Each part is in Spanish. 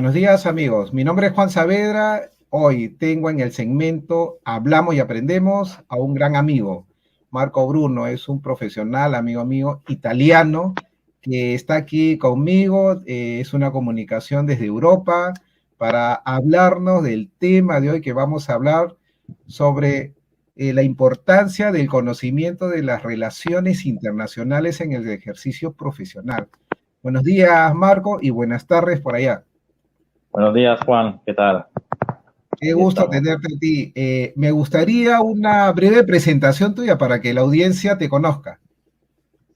Buenos días, amigos. Mi nombre es Juan Saavedra. Hoy tengo en el segmento Hablamos y Aprendemos a un gran amigo. Marco Bruno es un profesional, amigo mío, italiano, que está aquí conmigo. Es una comunicación desde Europa para hablarnos del tema de hoy que vamos a hablar sobre la importancia del conocimiento de las relaciones internacionales en el ejercicio profesional. Buenos días, Marco, y buenas tardes por allá. Buenos días, Juan. ¿Qué tal? Qué Aquí gusto estamos. tenerte a ti. Me gustaría una breve presentación tuya para que la audiencia te conozca.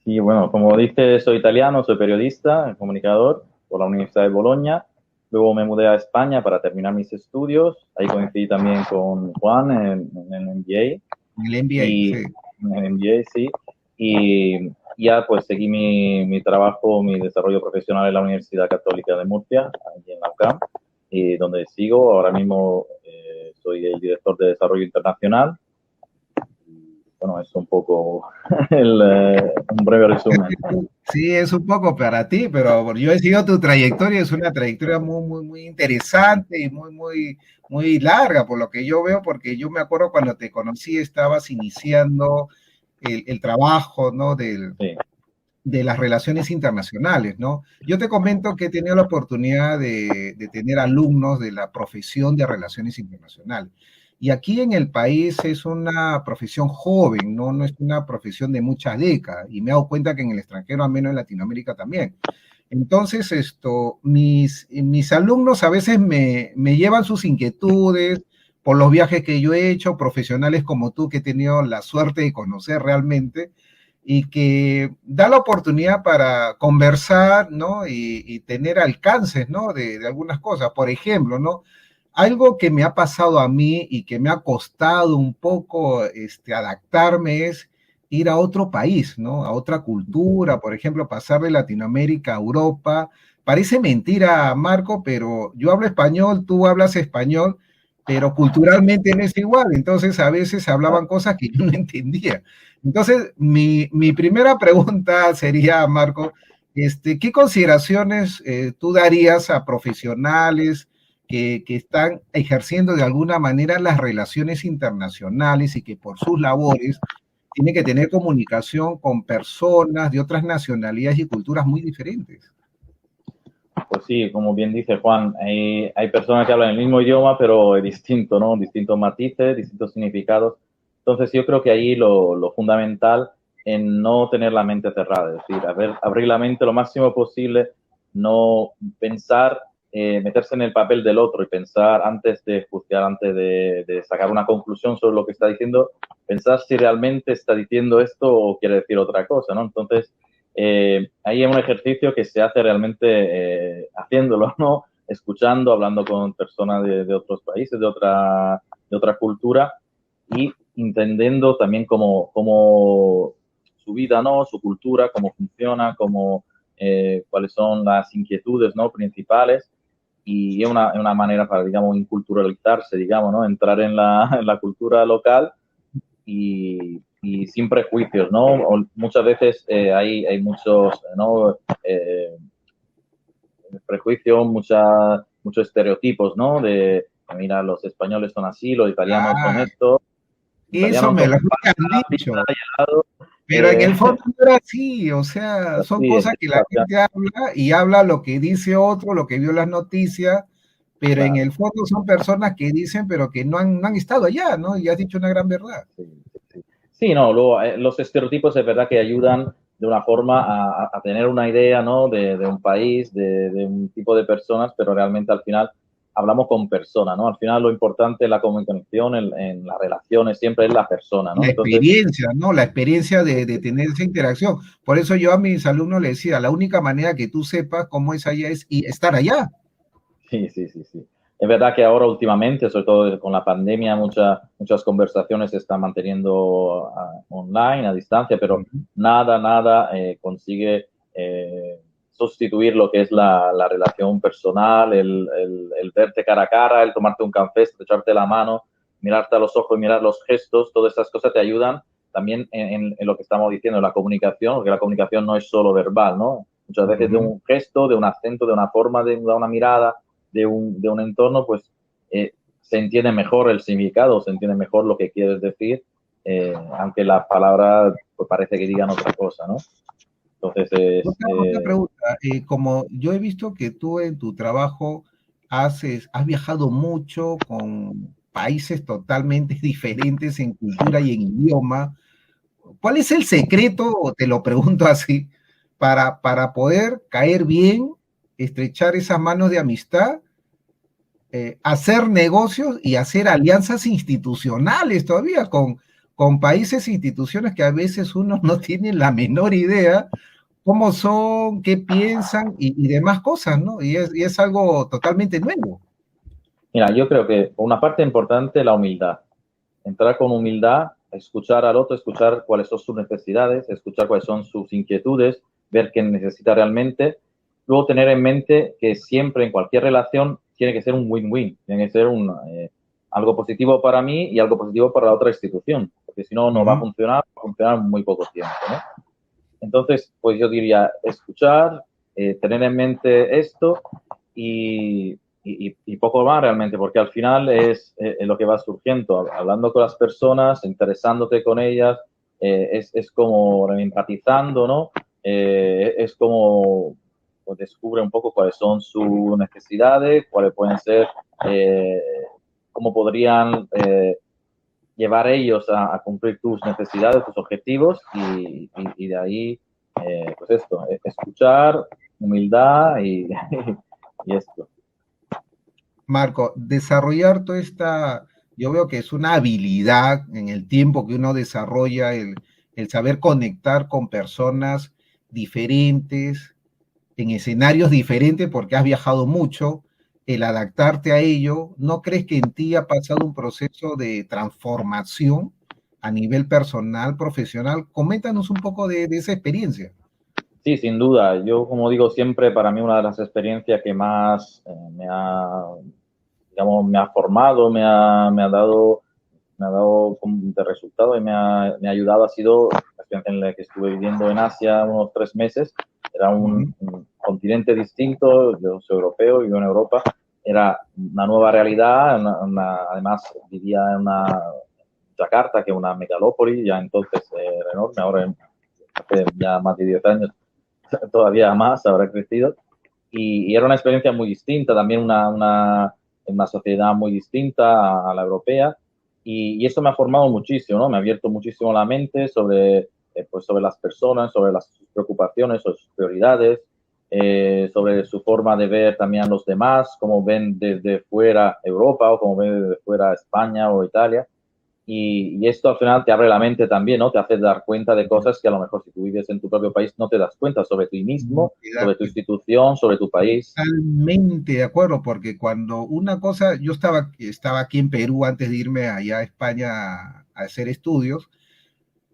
Sí, bueno, como dices, soy italiano, soy periodista, comunicador por la Universidad de Bolonia. Luego me mudé a España para terminar mis estudios. Ahí coincidí también con Juan en el MBA. El MBA, Y sí. en el MBA, sí. Y ya pues seguí mi trabajo, mi desarrollo profesional en la Universidad Católica de Murcia, allí en la UCAM, y donde sigo. Ahora mismo soy el director de Desarrollo Internacional. Bueno, es un poco un breve resumen. Sí, es un poco para ti, pero yo he seguido tu trayectoria, es una trayectoria muy interesante y muy larga, por lo que yo veo, porque yo me acuerdo cuando te conocí, estabas iniciando el trabajo, ¿no? Sí, De las relaciones internacionales, ¿no? Yo te comento que he tenido la oportunidad de tener alumnos de la profesión de relaciones internacionales. Y aquí en el país es una profesión joven, ¿no? No es una profesión de muchas décadas. Y me he dado cuenta que en el extranjero, al menos en Latinoamérica también. Entonces, mis alumnos a veces me llevan sus inquietudes por los viajes que yo he hecho, profesionales como tú que he tenido la suerte de conocer realmente y que da la oportunidad para conversar, ¿no? Y tener alcances, ¿no? De algunas cosas. Por ejemplo, ¿no? Algo que me ha pasado a mí y que me ha costado un poco adaptarme es ir a otro país, ¿no? A otra cultura, por ejemplo, pasar de Latinoamérica a Europa. Parece mentira, Marco, pero yo hablo español, tú hablas español, pero culturalmente no es igual. Entonces, a veces hablaban cosas que yo no entendía. Entonces, mi primera pregunta sería, Marco, ¿qué consideraciones tú darías a profesionales que están ejerciendo de alguna manera las relaciones internacionales y que por sus labores tienen que tener comunicación con personas de otras nacionalidades y culturas muy diferentes? pues sí, como bien dice Juan, hay personas que hablan el mismo idioma, pero distinto, ¿no? Distintos matices, distintos significados. Entonces yo creo que ahí lo fundamental en no tener la mente cerrada, es decir, abrir la mente lo máximo posible, no pensar, meterse en el papel del otro y pensar antes de juzgar, antes de sacar una conclusión sobre lo que está diciendo, pensar si realmente está diciendo esto o quiere decir otra cosa, ¿no? Entonces, ahí es un ejercicio que se hace realmente haciéndolo, ¿no? Escuchando, hablando con personas de otros países, de otra cultura y entendiendo también cómo su vida, ¿no? Su cultura, cómo funciona, cuáles son las inquietudes, ¿no? Principales. Y es una manera para, digamos, inculturalizarse, digamos, ¿no? Entrar en en la cultura local y sin prejuicios, ¿no? O muchas veces hay muchos, ¿no? Prejuicios, muchos estereotipos, ¿no? Mira, los españoles son así, los italianos son Ah, esto, los eso italianos me son lo han pasta, pizza dicho, y helado. pero en Eh, el fondo no era así, o sea, son sí, cosas que la gente habla y habla lo que dice otro, lo que vio en las noticias, pero en el claro. fondo son personas que dicen, pero que no han estado allá, ¿no? Y has dicho una gran verdad. Sí, sí, sí. Sí, no, luego, los estereotipos es verdad que ayudan de una forma a tener una idea, ¿no? De un país, de un tipo de personas, pero realmente al final hablamos con personas, ¿no? Al final lo importante en la comunicación, en las relaciones, siempre es la persona, ¿no? La Entonces, experiencia, ¿no? La experiencia de tener esa interacción. Por eso yo a mis alumnos les decía, la única manera que tú sepas cómo es allá es estar allá. sí, sí, sí, sí. Es verdad que ahora últimamente, sobre todo con la pandemia, muchas conversaciones se están manteniendo online, a distancia, pero nada consigue sustituir lo que es la relación personal, el verte cara a cara, el tomarte un café, estrecharte la mano, mirarte a los ojos, mirar los gestos, todas estas cosas te ayudan también en lo que estamos diciendo, la comunicación, porque la comunicación no es solo verbal, ¿no? Muchas veces de un gesto, de un acento, de una forma, de una mirada, de un entorno, pues se entiende mejor el significado, se entiende mejor lo que quieres decir, aunque las palabras pues, parece que digan otra cosa, ¿no? Entonces, Otra pregunta, como yo he visto que tú en tu trabajo has viajado mucho con países totalmente diferentes en cultura y en idioma, ¿cuál es el secreto, o te lo pregunto así, para poder caer bien, estrechar esas manos de amistad, hacer negocios y hacer alianzas institucionales todavía con países e instituciones que a veces uno no tiene la menor idea cómo son, qué piensan y demás cosas, ¿no? Y es algo totalmente nuevo. mira, yo creo que una parte importante la humildad. Entrar con humildad, escuchar al otro, escuchar cuáles son sus necesidades, escuchar cuáles son sus inquietudes, ver qué necesita realmente. Luego tener en mente que siempre en cualquier relación tiene que ser un win-win, tiene que ser algo positivo para mí y algo positivo para la otra institución, porque si no, no va a funcionar en muy poco tiempo, ¿no? Entonces, pues yo diría escuchar, tener en mente esto y poco más realmente, porque al final es lo que va surgiendo, hablando con las personas, interesándote con ellas, es como empatizando, ¿no? Es como pues, descubre un poco cuáles son sus necesidades, cuáles pueden ser, cómo podrían llevar ellos a cumplir tus necesidades, tus objetivos y de ahí, pues esto, escuchar, humildad y esto. Marco, desarrollar toda esta, yo veo que es una habilidad en el tiempo que uno desarrolla el saber conectar con personas diferentes, en escenarios diferentes, porque has viajado mucho, el adaptarte a ello. ¿No crees que en ti ha pasado un proceso de transformación a nivel personal, profesional? Coméntanos un poco de esa experiencia. Sí, sin duda. Yo, como digo siempre, para mí una de las experiencias que más digamos, me ha formado, me ha dado de resultado y me ha ayudado ha sido la experiencia en la que estuve viviendo en Asia unos 3 meses. Era un continente distinto, yo soy europeo, vivo en Europa, era una nueva realidad, además vivía en una Yakarta, que es una megalópoli, ya entonces era enorme, ahora hace ya más de 10 años todavía más, habrá crecido. Y era una experiencia muy distinta, también una sociedad muy distinta a la europea. Y eso me ha formado muchísimo, ¿no? Me ha abierto muchísimo la mente pues sobre las personas, sobre las sus preocupaciones, sobre sus prioridades, sobre su forma de ver también a los demás, cómo ven desde fuera Europa o cómo ven desde fuera España o Italia. Y esto al final te abre la mente también, ¿no? Te hace dar cuenta de cosas que a lo mejor si tú vives en tu propio país no te das cuenta sobre ti mismo, sobre tu institución, sobre tu país. Totalmente de acuerdo, porque cuando una cosa, yo estaba aquí en Perú antes de irme allá a España a hacer estudios.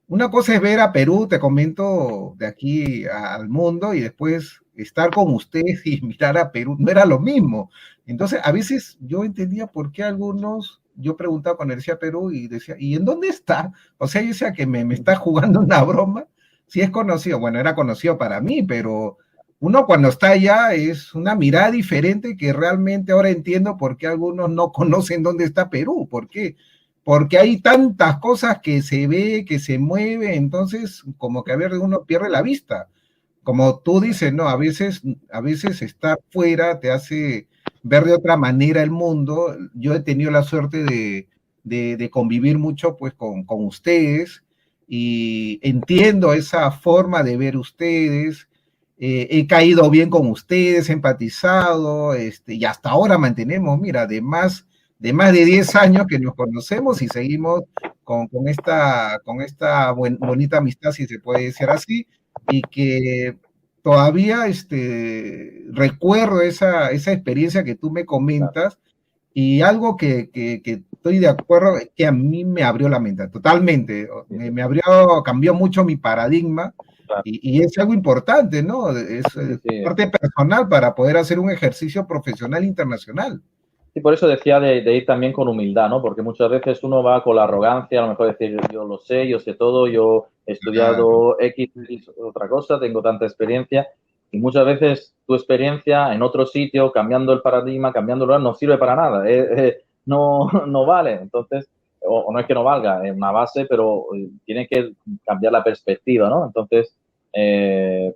Una cosa es ver a Perú, te comento, de aquí al mundo, y después estar con ustedes y mirar a Perú, no era lo mismo. Entonces, a veces yo entendía por qué algunos, yo preguntaba cuando decía Perú y decía, ¿y en dónde está? O sea, yo decía que me está jugando una broma. Si es conocido, bueno, era conocido para mí, pero uno cuando está allá es una mirada diferente que realmente ahora entiendo por qué algunos no conocen dónde está Perú, por qué, porque hay tantas cosas que se ve, que se mueve, entonces como que a ver uno pierde la vista. Como tú dices, no, a veces estar fuera te hace ver de otra manera el mundo. Yo he tenido la suerte de convivir mucho pues con ustedes y entiendo esa forma de ver ustedes. He caído bien con ustedes, he empatizado, y hasta ahora mantenemos, mira, de más de 10 años que nos conocemos y seguimos con esta bonita amistad, si se puede decir así, y que todavía recuerdo esa experiencia que tú me comentas y algo que estoy de acuerdo es que a mí me abrió la mente totalmente, me abrió, cambió mucho mi paradigma y es algo importante, ¿no? Es parte personal para poder hacer un ejercicio profesional internacional. Y por eso decía de ir también con humildad, ¿no? Porque muchas veces uno va con la arrogancia, a lo mejor decir, yo lo sé, yo sé todo, yo he estudiado X, otra cosa, tengo tanta experiencia. Y muchas veces tu experiencia en otro sitio, cambiando el paradigma, cambiando el lugar, no sirve para nada, no, no vale. Entonces, o no es que no valga, es una base, pero tiene que cambiar la perspectiva, ¿no? Entonces,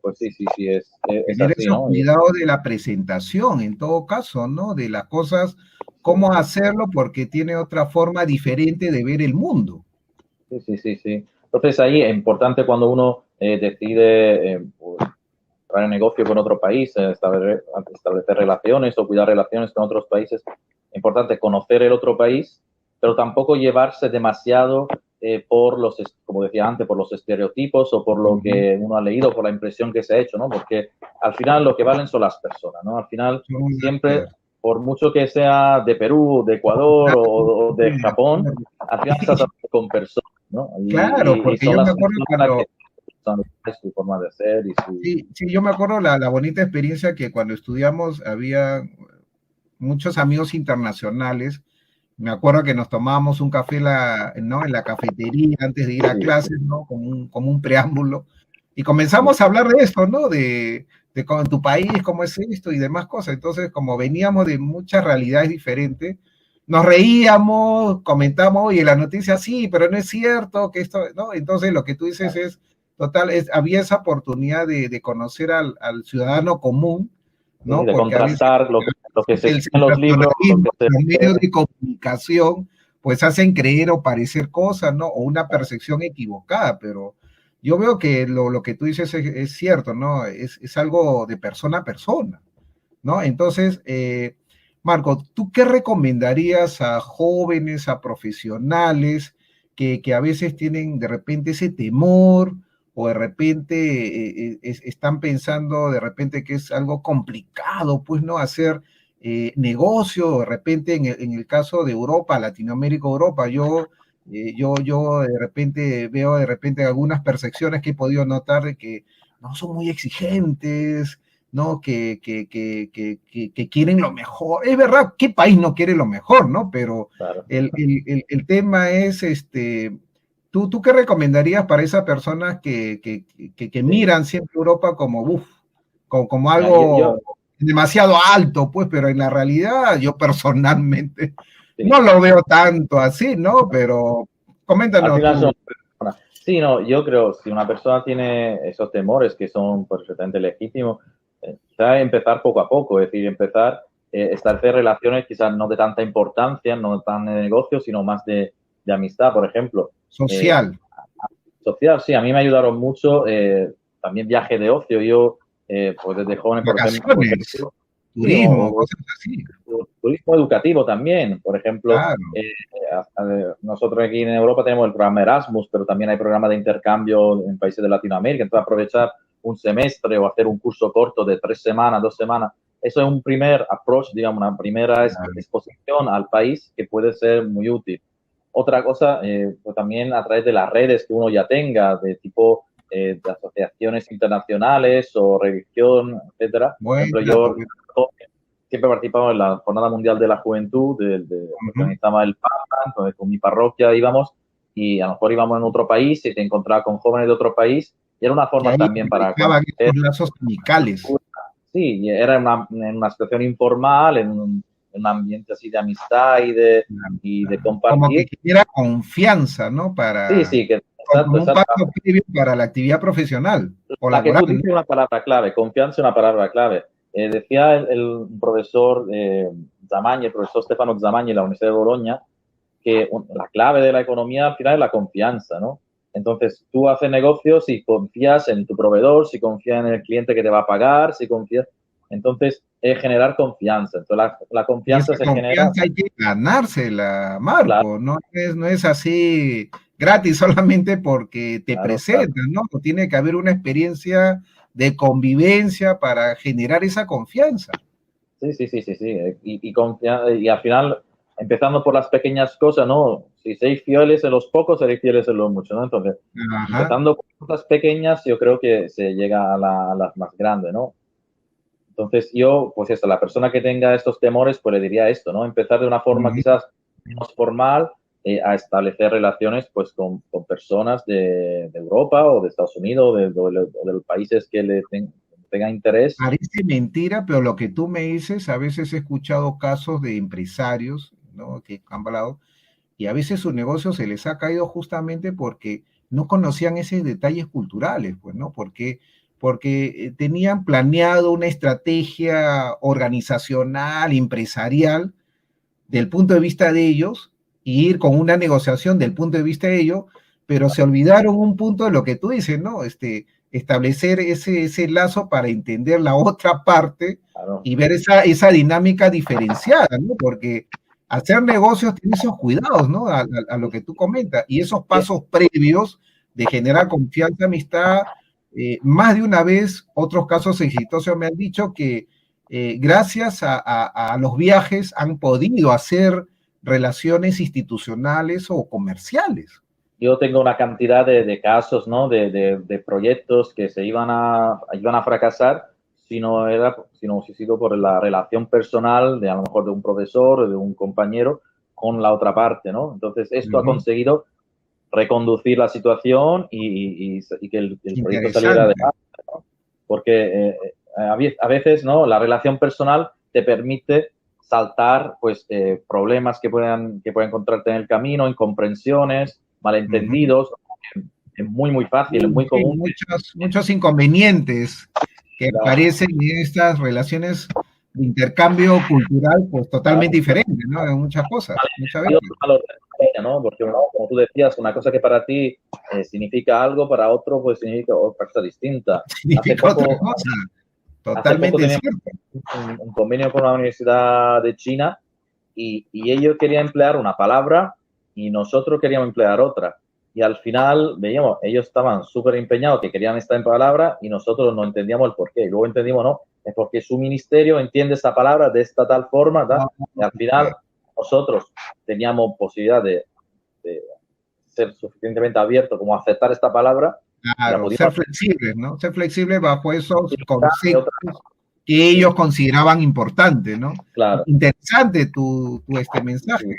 pues sí, es Tener así, esos ¿no? cuidados de la presentación, en todo caso, ¿no? De las cosas, cómo hacerlo, porque tiene otra forma diferente de ver el mundo. Sí. Entonces ahí es importante cuando uno decide pues, entrar en negocio con otro país, establecer relaciones o cuidar relaciones con otros países, es importante conocer el otro país, pero tampoco llevarse demasiado por los, como decía antes, por los estereotipos o por lo que uno ha leído, por la impresión que se ha hecho, ¿no? Porque al final lo que valen son las personas, ¿no? Al final siempre, por mucho que sea de Perú, de Ecuador o de Japón, al final estás hablando con personas, ¿no? Claro, Y porque son yo me las acuerdo personas cuando, que son su forma de ser y su... sí, sí, yo me acuerdo la bonita experiencia que cuando estudiamos había muchos amigos internacionales. Me acuerdo que nos tomábamos un café ¿no? En la cafetería antes de ir a Sí, clases, ¿no? Como un preámbulo. Y comenzamos a hablar de esto, ¿no? De cómo en tu país, cómo es esto y demás cosas. Entonces, como veníamos de muchas realidades diferentes, nos reíamos, comentamos, oye, la noticia sí, pero no es cierto que esto, ¿no? Entonces, lo que tú dices es, total, había esa oportunidad de conocer al ciudadano común, sí, ¿no? de Porque a veces contrastar lo que se el escribe en los libros, lo sensacionalismo, que se... los medios de comunicación, pues hacen creer o parecer cosas, ¿no? O una percepción equivocada, pero yo veo que lo que tú dices es cierto, ¿no? Es algo de persona a persona, ¿no? Entonces, Marco, ¿tú qué recomendarías a jóvenes, a profesionales que a veces tienen de repente ese temor o de repente están pensando de repente que es algo complicado, pues, ¿no? Hacer negocio, de repente en el caso de Europa, Latinoamérica, Europa, yo de repente veo de repente algunas percepciones que he podido notar de que no son muy exigentes, ¿no? Que quieren lo mejor. Es verdad, ¿qué país no quiere lo mejor, no? Pero Claro. el tema es, ¿tú qué recomendarías para esas personas que Sí. miran siempre Europa como, como Mira, algo demasiado alto, pues, pero en la realidad yo personalmente sí. no lo veo tanto así, ¿no? Pero Al coméntanos final tú. son personas. Sí, no, yo creo, si una persona tiene esos temores que son perfectamente legítimos, quizá empezar poco a poco, es decir, empezar establecer relaciones quizás no de tanta importancia, no tan de negocio, sino más de amistad, por ejemplo. Eh, Social, social, sí, a mí me ayudaron mucho, también viaje de ocio, yo, pues desde joven, por vacaciones, ejemplo, sí, turismo, cosas así. turismo educativo también, por ejemplo, Claro. nosotros aquí en Europa tenemos el programa Erasmus, pero también hay programas de intercambio en países de Latinoamérica, entonces aprovechar un semestre o hacer un curso corto de 3 semanas, 2 semanas, eso es un primer approach, digamos, una primera exposición al país que puede ser muy útil. Otra cosa, pues también a través de las redes que uno ya tenga, de tipo de asociaciones internacionales o religión, etcétera. Por ejemplo, Buena, yo buena. siempre participaba en la Jornada Mundial de la Juventud, que Ujú. organizaba el Papa, entonces con mi parroquia íbamos y a lo mejor íbamos en otro país y te encontraba con jóvenes de otro país y era una Y forma ahí también para estaban conocer estos lazos amicales, cultura. Sí, y era en una situación informal, en un ambiente así de amistad y de como que compartir. genera confianza, ¿no? Sí, que, exacto, Como un exacto. paso previo para la actividad profesional o La que laboral, tú ¿no? dices es una palabra clave, confianza es una palabra clave. Decía el profesor Zamagni, el profesor Stefano Zamagni de la Universidad de Bologna, que la clave de la economía al final es la confianza, ¿no? Entonces, tú haces negocios si confías en tu proveedor, si confías en el cliente que te va a pagar, si confías... Entonces, es generar confianza. Entonces, la Y confianza esa se genera, confianza hay que ganársela, claro, Marco, no es así gratis solamente porque te claro. presentan, ¿no? Tiene que haber una experiencia de convivencia para generar esa confianza. Sí. Y al final, empezando por las pequeñas cosas, ¿no? Si seis fieles en los pocos, seréis fieles en los muchos, ¿no? Entonces, Ajá. empezando por cosas pequeñas, yo creo que se llega a las más grandes, ¿no? Entonces, yo, pues eso, la persona que tenga estos temores, pues le diría esto, ¿no? Empezar de una forma Ujú. quizás menos formal a establecer relaciones, pues, con personas de Europa o de Estados Unidos o de los países que le tenga tenga interés. Parece mentira, pero lo que tú me dices, a veces he escuchado casos de empresarios, ¿no? Que han hablado, y a veces su negocio se les ha caído justamente porque no conocían esos detalles culturales, pues, ¿no? Porque tenían planeado una estrategia organizacional, empresarial, del punto de vista de ellos, y ir con una negociación del punto de vista de ellos, pero se olvidaron un punto de lo que tú dices, ¿no? Establecer ese lazo para entender la otra parte Claro. y ver esa dinámica diferenciada, ¿no? Porque hacer negocios tiene esos cuidados, ¿no? A lo que tú comentas, y esos pasos previos de generar confianza, amistad. Más de una vez, otros casos exitosos me han dicho que gracias a los viajes han podido hacer relaciones institucionales o comerciales. Yo tengo una cantidad de casos, ¿no? De proyectos que iban a fracasar si no hubiese sido por la relación personal de a lo mejor de un profesor o de un compañero con la otra parte, ¿no? Entonces, esto ha conseguido reconducir la situación y que el proyecto saliera adelante, ¿no? Porque a veces, ¿no? La relación personal te permite saltar, pues, problemas que puedan encontrarte en el camino, incomprensiones, malentendidos. Es muy, muy fácil, es muy común. Muchos inconvenientes que aparecen en estas relaciones de intercambio cultural, pues totalmente diferentes, ¿no? En muchas cosas, muchas veces. ¿No? Porque, como tú decías, una cosa que para ti significa algo, para otro pues significa otra cosa distinta. Significa otra cosa, totalmente cierto. Un convenio con la Universidad de China y ellos querían emplear una palabra y nosotros queríamos emplear otra. Y al final veíamos, ellos estaban súper empeñados que querían esta palabra y nosotros no entendíamos el porqué. Y luego entendimos, no, es porque su ministerio entiende esta palabra de esta tal forma, ¿tá? Y al final nosotros teníamos posibilidad de ser suficientemente abiertos como aceptar esta palabra. Claro, ser flexibles, ¿no? Ser flexibles bajo esos conceptos que ellos consideraban importantes, ¿no? Claro. Interesante tu mensaje. Sí.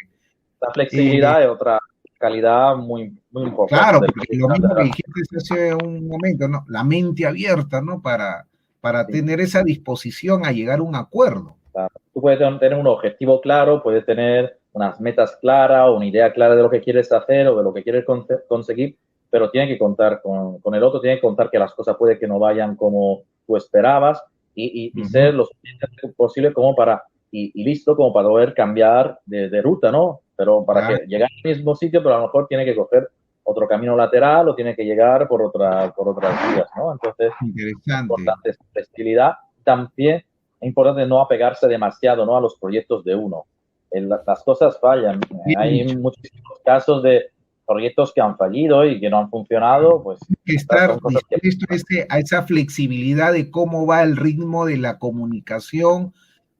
La flexibilidad es otra calidad muy, muy importante. Claro, porque lo mismo que dijiste hace un momento, ¿no? La mente abierta, ¿no? Para tener esa disposición a llegar a un acuerdo. Claro. Tú puedes tener un objetivo claro, puedes tener unas metas claras, una idea clara de lo que quieres hacer o de lo que quieres conseguir, pero tiene que contar con el otro, tiene que contar que las cosas puede que no vayan como tú esperabas y ser lo suficientemente posible como para, y listo como para poder cambiar de ruta, ¿no? Pero para que llegue al mismo sitio, pero a lo mejor tiene que coger otro camino lateral o tiene que llegar por otras vías, ¿no? Entonces, es importante esa flexibilidad. También es importante no apegarse demasiado, ¿no? A los proyectos de uno. Las cosas fallan. Hay muchísimos casos de proyectos que han fallido y que no han funcionado, pues estar dispuesto a esa flexibilidad de cómo va el ritmo de la comunicación,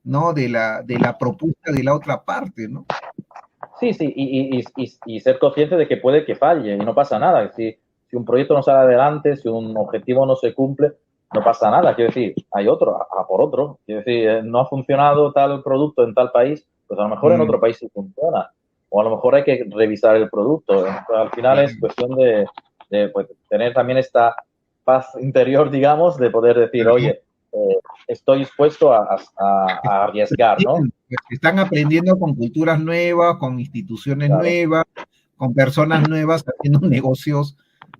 ¿no? De la propuesta de la otra parte, ¿no? Sí, y ser consciente de que puede que falle y no pasa nada. Si un proyecto no sale adelante, si un objetivo no se cumple, no pasa nada. Quiero decir, hay otro, a por otro. Quiero decir, no ha funcionado tal producto en tal país, pues a lo mejor en otro país sí funciona. O a lo mejor hay que revisar el producto. Al final es cuestión de pues, tener también esta paz interior, digamos, de poder decir, oye, estoy dispuesto a arriesgar, ¿no? Están aprendiendo con culturas nuevas, con instituciones nuevas, con personas nuevas, haciendo negocios,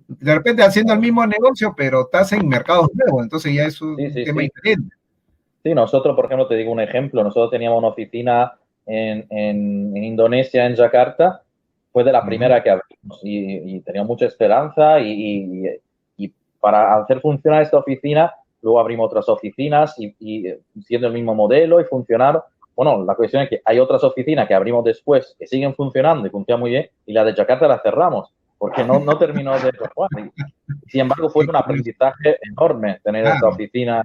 de repente haciendo el mismo negocio, pero estás en mercados nuevos, entonces ya es un tema diferente. Sí, nosotros, por ejemplo, te digo un ejemplo, nosotros teníamos una oficina en Indonesia, en Yakarta, fue de la primera que abrimos y teníamos mucha esperanza y para hacer funcionar esta oficina, luego abrimos otras oficinas y siendo el mismo modelo y funcionaron. Bueno, la cuestión es que hay otras oficinas que abrimos después que siguen funcionando y funcionan muy bien y la de Yakarta la cerramos porque no terminó de jugar. Sin embargo, fue un aprendizaje enorme tener esta oficina,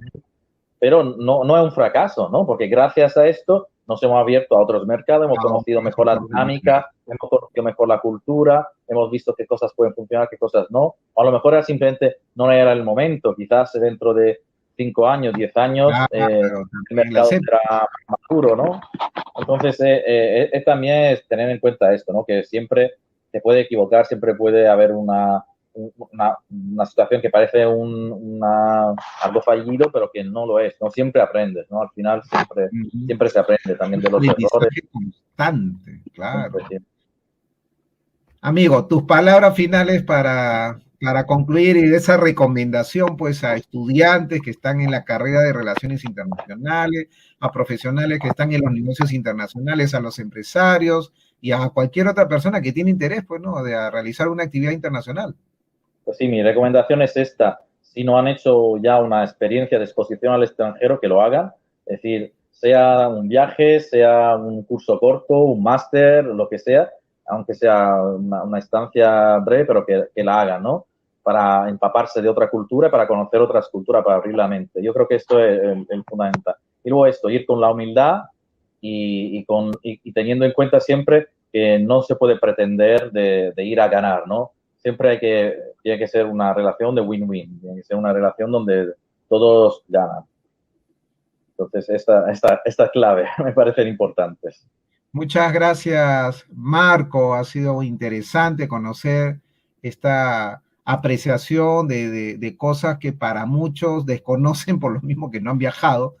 pero no es un fracaso, ¿no? Porque gracias a esto nos hemos abierto a otros mercados, hemos conocido mejor la dinámica, hemos conocido mejor la cultura, hemos visto qué cosas pueden funcionar, qué cosas no. O a lo mejor era simplemente no era el momento, quizás dentro de 5 años, 10 años, el mercado será maduro, ¿no? Entonces, también es tener en cuenta esto, ¿no? Que siempre se puede equivocar, siempre puede haber una una situación que parece algo fallido, pero que no lo es. No siempre aprendes, ¿no? Al final siempre se aprende también de los errores. Aprendizaje constante, claro. Siempre, siempre. Amigo, tus palabras finales para concluir y esa recomendación pues a estudiantes que están en la carrera de relaciones internacionales, a profesionales que están en los negocios internacionales, a los empresarios y a cualquier otra persona que tiene interés pues, ¿no? de realizar una actividad internacional. Pues sí, mi recomendación es esta. Si no han hecho ya una experiencia de exposición al extranjero, que lo hagan. Es decir, sea un viaje, sea un curso corto, un máster, lo que sea, aunque sea una estancia breve, pero que la hagan, ¿no? Para empaparse de otra cultura, para conocer otras culturas, para abrir la mente. Yo creo que esto es el fundamental. Y luego esto, ir con la humildad y teniendo en cuenta siempre que no se puede pretender de ir a ganar, ¿no? Siempre tiene que ser una relación de win-win, tiene que ser una relación donde todos ganan. Entonces, esta clave me parecen importantes. Muchas gracias, Marco. Ha sido interesante conocer esta apreciación de cosas que para muchos desconocen por lo mismo que no han viajado.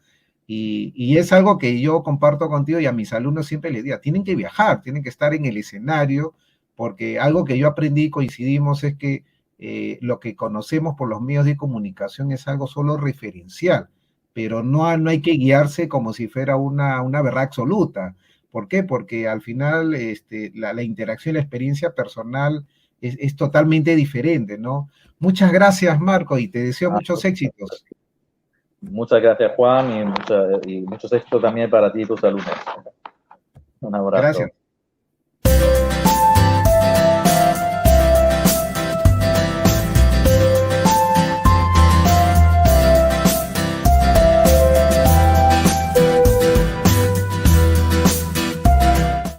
Y es algo que yo comparto contigo y a mis alumnos siempre les digo, tienen que viajar, tienen que estar en el escenario, porque algo que yo aprendí y coincidimos es que lo que conocemos por los medios de comunicación es algo solo referencial, pero no hay que guiarse como si fuera una verdad absoluta. ¿Por qué? Porque al final la interacción, la experiencia personal es totalmente diferente, ¿no? Muchas gracias, Marco, y te deseo muchos éxitos. Muchas gracias, Juan, y muchos éxitos también para ti y tus alumnos. Un abrazo. Gracias.